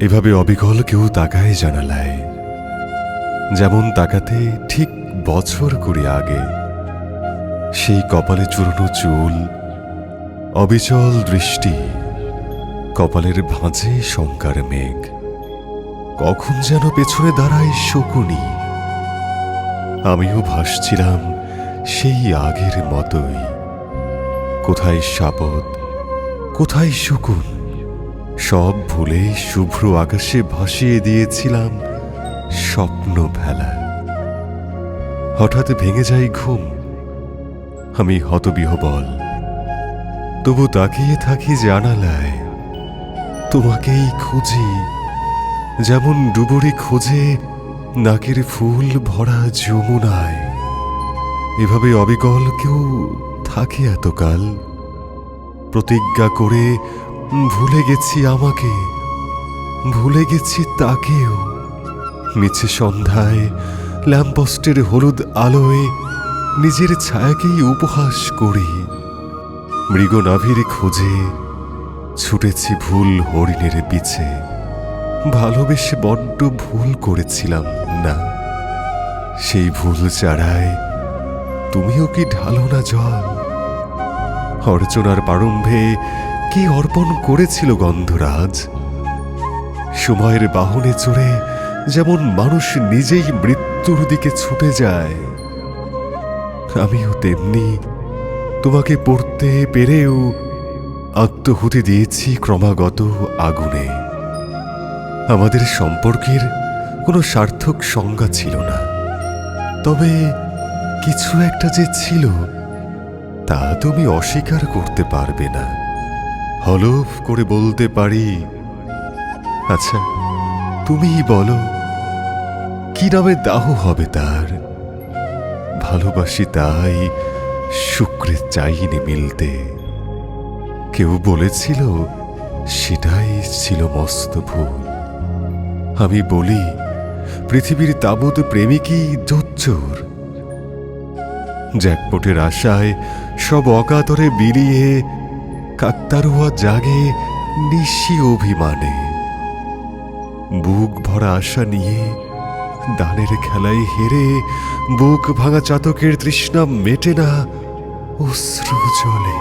এভাবে অবিকল কেউ তাকায় জানালায়, যেমন তাকাতে ঠিক বছর করে আগে। সেই কপালে চূর্ণ চুল, অবিচল দৃষ্টি, কপালের ভাঁজে শঙ্কার মেঘ। কখন যেন পেছনে দাঁড়ায় শকুনি। আমিও ভাসছিলাম সেই আগের মতোই। কোথায় শাবদ, কোথায় শকুন, সব ভুলে শুভ্র আকাশে ভাসিয়ে দিয়েছিলাম স্বপ্ন ভেলা। হঠাৎ ভেঙে যায় ঘুম, আমি হতবিহ্বল। তবু তাকিয়ে থাকি জানালায়, তোমাকেই খুঁজি, যেমন ডুবুরি খোঁজে নাকের ফুল ভরা যমুনায়। এভাবে অবিকল কেউ থাকে এতকাল, প্রতিজ্ঞা করে ভুলে গেছি আমাকে, ভুলে গেছি তাকেও। মিছে সন্ধ্যায় ল্যাম্পপোস্টের হলুদ আলোয় নিজের ছায়াকেই উপহাস করি। মৃগনাভির খোঁজে ছুটেছি ভুল হরিণের পিছে। ভালোবেসে বড্ড ভুল করেছিলাম না? সেই ভুল চারায় তুমিও কি ঢালো না জল? অর্চনার প্রারম্ভে কি অর্পণ করেছিল গন্ধরাজ? সময়ের বাহনে চড়ে যেমন মানুষ নিজেই মৃত্যুর দিকে ছুটে যায়, আমিও তেমনি তোমাকে পড়তে পেরেও আত্মহুতি দিয়েছি ক্রমাগত আগুনে। আমাদের সম্পর্কের কোনো সার্থক সংজ্ঞা ছিল না, তবে কিছু একটা যে ছিল তা তুমি অস্বীকার করতে পারবে না। হলফ করে বলতে পারি। আচ্ছা, তুমিই বলো, কি নামে দাহ হবে তার? ভালোবাসি তাই শুক্রে চাইনি মিলতে। কেউ বলেছিল সেটাই ছিল মস্ত ভুল। আমি বলি, পৃথিবীর তাবৎ প্রেমিকই জোচ্চোর। জ্যাকপটের আশায় সব অকাতরে বিলিয়ে কাকতারুয়া জাগে নিশি অভিমানে। বুক ভরা আশা নিয়ে দানের খেলায় হেরে বুক ভাঙা চাতকের তৃষ্ণা মেটে না অশ্রু জলে।